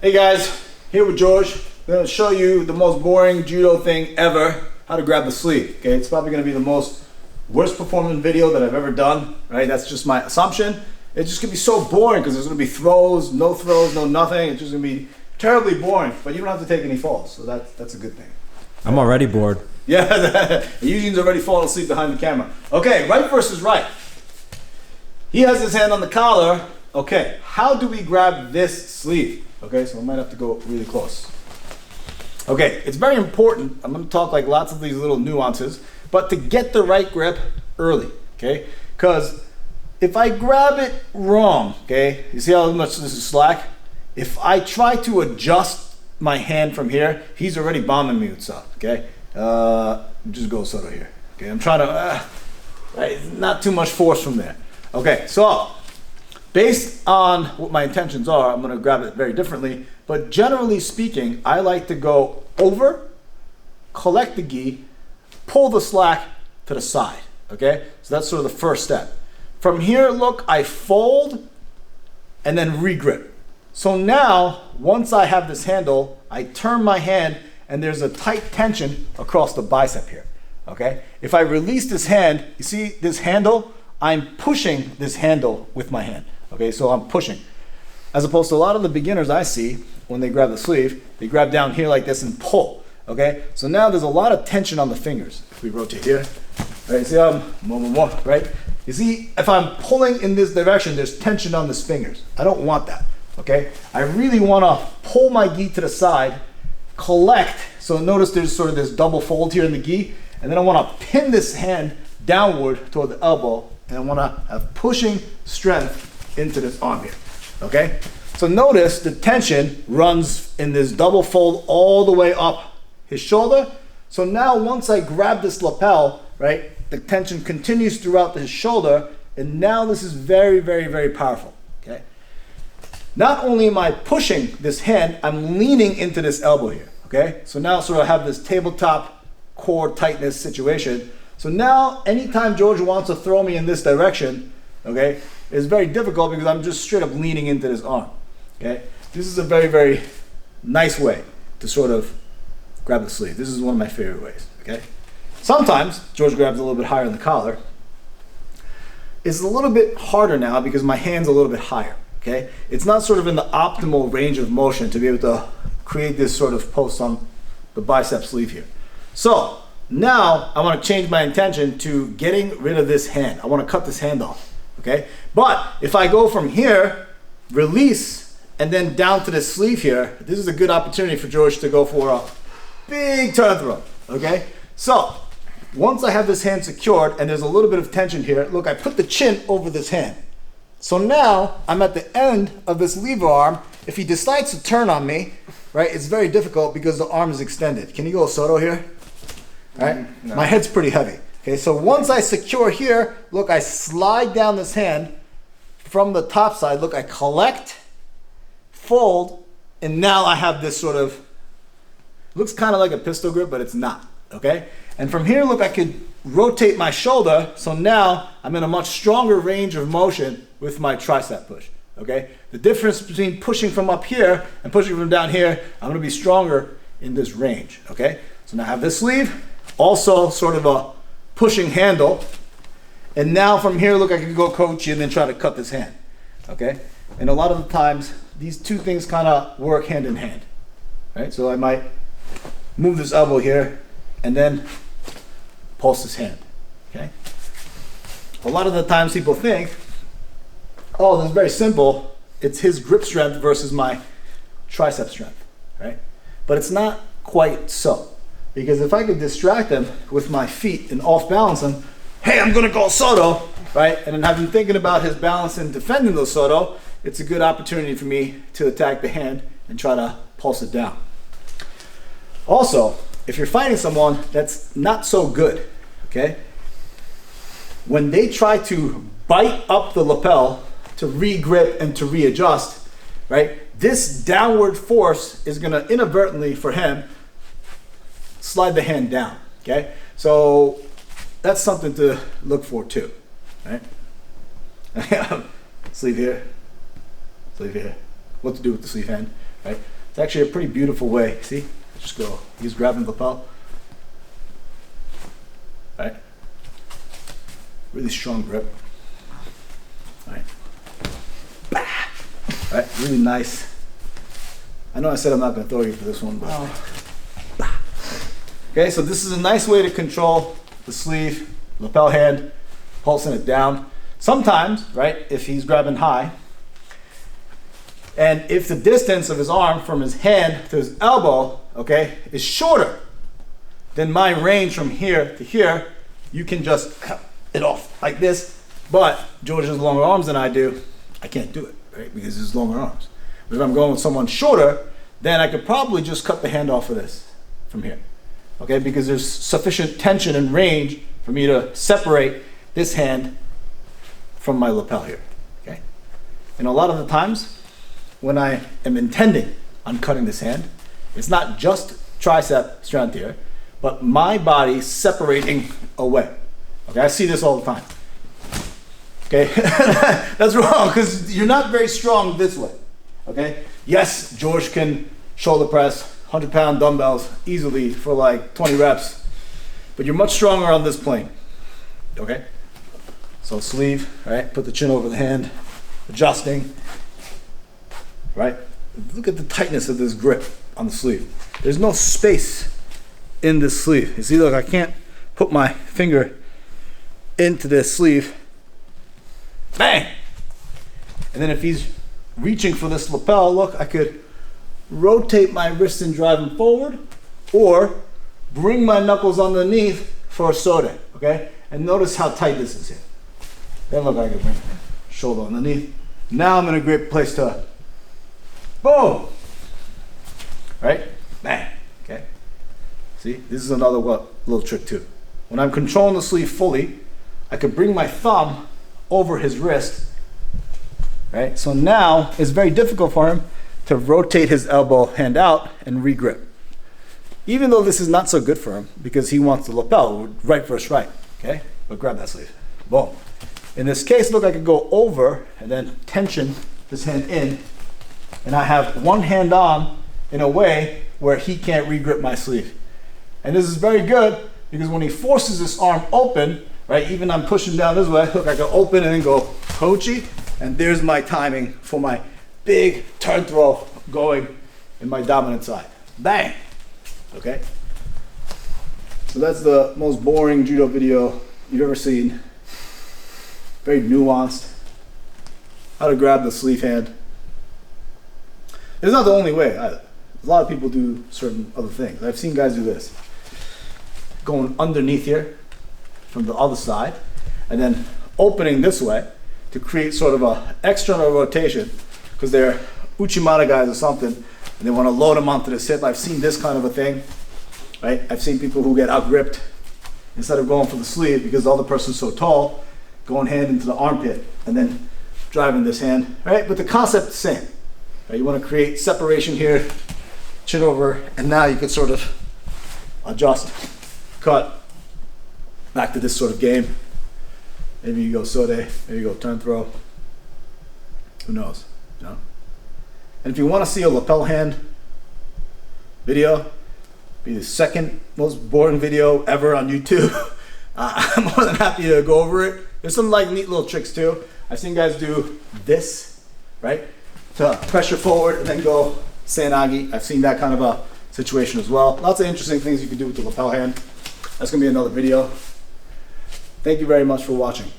Hey guys, here with George. I'm going to show you the most boring judo thing ever, how to grab the sleeve. Okay, it's probably going to be the most worst performing video that I've ever done, right? That's just my assumption. It's just going to be so boring because there's going to be throws, no nothing. It's just going to be terribly boring, but you don't have to take any falls, so that's a good thing. I'm already bored. Yeah, Eugene's already fallen asleep behind the camera. Okay, right versus right. He has his hand on the collar. Okay, how do we grab this sleeve? Okay, so I might have to go really close. Okay, it's very important. I'm going to talk like lots of these little nuances, but to get the right grip early, okay? Because if I grab it wrong, okay, you see how much this is slack? If I try to adjust my hand from here, he's already bombing me with stuff, okay? Just go Soto here. Okay, I'm trying to, right, not too much force from there. Okay, so based on what my intentions are, I'm going to grab it very differently. But generally speaking, I like to go over, collect the gi, pull the slack to the side. Okay, so that's sort of the first step. From here, look, I fold and then regrip. So now, once I have this handle, I turn my hand and there's a tight tension across the bicep here. Okay, if I release this hand, you see this handle? I'm pushing this handle with my hand. Okay, so I'm pushing. As opposed to a lot of the beginners I see, when they grab the sleeve, they grab down here like this and pull. Okay, so now there's a lot of tension on the fingers. If we rotate here, right, see how I'm, right? You see, if I'm pulling in this direction, there's tension on these fingers. I don't want that, okay? I really wanna pull my gi to the side, collect, so notice there's sort of this double fold here in the gi, and then I wanna pin this hand downward toward the elbow, and I wanna have pushing strength into this arm here, okay? So notice the tension runs in this double fold all the way up his shoulder. So now once I grab this lapel, right, the tension continues throughout his shoulder, and now this is very, very, very powerful, okay? Not only am I pushing this hand, I'm leaning into this elbow here, okay? So now sort of have this tabletop core tightness situation. So now anytime George wants to throw me in this direction, okay, it's very difficult because I'm just straight up leaning into this arm, okay? This is a very, very nice way to sort of grab the sleeve. This is one of my favorite ways, okay? Sometimes George grabs a little bit higher in the collar. It's a little bit harder now because my hand's a little bit higher, okay? It's not sort of in the optimal range of motion to be able to create this sort of post on the bicep sleeve here. So now I want to change my intention to getting rid of this hand. I want to cut this hand off. Okay, but if I go from here, release, and then down to the sleeve here, this is a good opportunity for George to go for a big turn throw. Okay, so once I have this hand secured and there's a little bit of tension here, look, I put the chin over this hand. So now I'm at the end of this lever arm. If he decides to turn on me, right, it's very difficult because the arm is extended. Can you go Soto here? Right, no. My head's pretty heavy. Okay, so once I secure here, look, I slide down this hand from the top side. Look, I collect, fold, and now I have this sort of, looks kind of like a pistol grip, but it's not, okay? And from here, look, I could rotate my shoulder, so now I'm in a much stronger range of motion with my tricep push, okay? The difference between pushing from up here and pushing from down here, I'm gonna be stronger in this range, okay? So now I have this sleeve, also sort of a pushing handle, and now from here, look, I can go coach and then try to cut this hand, okay? And a lot of the times, these two things kind of work hand in hand, right? So I might move this elbow here and then pulse this hand, okay? A lot of the times people think, oh, this is very simple. It's his grip strength versus my tricep strength, right? But it's not quite so. Because if I could distract him with my feet and off balance him, hey, I'm gonna go Soto, right? And then have him thinking about his balance and defending the Soto, it's a good opportunity for me to attack the hand and try to pulse it down. Also, if you're fighting someone that's not so good, okay? When they try to bite up the lapel to re-grip and to readjust, right? This downward force is gonna inadvertently, for him, slide the hand down, okay? So that's something to look for too, right? Sleeve here, what to do with the sleeve hand, right? It's actually a pretty beautiful way. See, just go, he's grabbing the lapel, right? Really strong grip, right? Bah! Right, really nice. I know I said I'm not going to throw you for this one, but bah! Okay, so this is a nice way to control the sleeve, lapel hand, pulsing it down. Sometimes, right, if he's grabbing high, and if the distance of his arm from his hand to his elbow, okay, is shorter than my range from here to here, you can just cut it off like this. But George has longer arms than I do. I can't do it, right, because he's longer arms. But if I'm going with someone shorter, then I could probably just cut the hand off of this from here, okay, because there's sufficient tension and range for me to separate this hand from my lapel here, okay? And a lot of the times when I am intending on cutting this hand, it's not just tricep strength here, but my body separating away, okay? I see this all the time, okay? That's wrong, because you're not very strong this way, okay? Yes, George can shoulder press 100-pound dumbbells easily for like 20 reps, but you're much stronger on this plane, okay? So sleeve, right? Put the chin over the hand, adjusting, right? Look at the tightness of this grip on the sleeve. There's no space in this sleeve. You see, look, I can't put my finger into this sleeve. Bang! And then if he's reaching for this lapel, look, I could rotate my wrist and drive him forward, or bring my knuckles underneath for a soda, okay? And notice how tight this is here. Then look, I can bring shoulder underneath. Now I'm in a great place to, boom! Right? Bang, okay? See, this is another little trick too. When I'm controlling the sleeve fully, I could bring my thumb over his wrist, right? So now it's very difficult for him to rotate his elbow hand out and regrip. Even though this is not so good for him because he wants the lapel, right versus right, okay? But grab that sleeve, boom. In this case, look, I could go over and then tension this hand in, and I have one hand on in a way where he can't regrip my sleeve. And this is very good because when he forces this arm open, right, even I'm pushing down this way, look, I can open and then go kochi, and there's my timing for my big turn throw going in my dominant side. Bang! Okay? So that's the most boring judo video you've ever seen. Very nuanced. How to grab the sleeve hand. It's not the only way either. A lot of people do certain other things. I've seen guys do this. Going underneath here from the other side and then opening this way to create sort of a external rotation because they're Uchimata guys or something and they want to load them onto this hip. I've seen this kind of a thing, right? I've seen people who get out-gripped instead of going for the sleeve because the other person's so tall, going hand into the armpit and then driving this hand, right? But the concept is the same. Right? You want to create separation here, chin over, and now you can sort of adjust, cut, back to this sort of game. Maybe you go sode, maybe you go turn throw. Who knows, you know? And if you want to see a lapel hand video, be the second most boring video ever on YouTube. I'm more than happy to go over it. There's some like neat little tricks too. I've seen guys do this, right? To pressure forward and then go sanagi. I've seen that kind of a situation as well. Lots of interesting things you can do with the lapel hand. That's gonna be another video. Thank you very much for watching.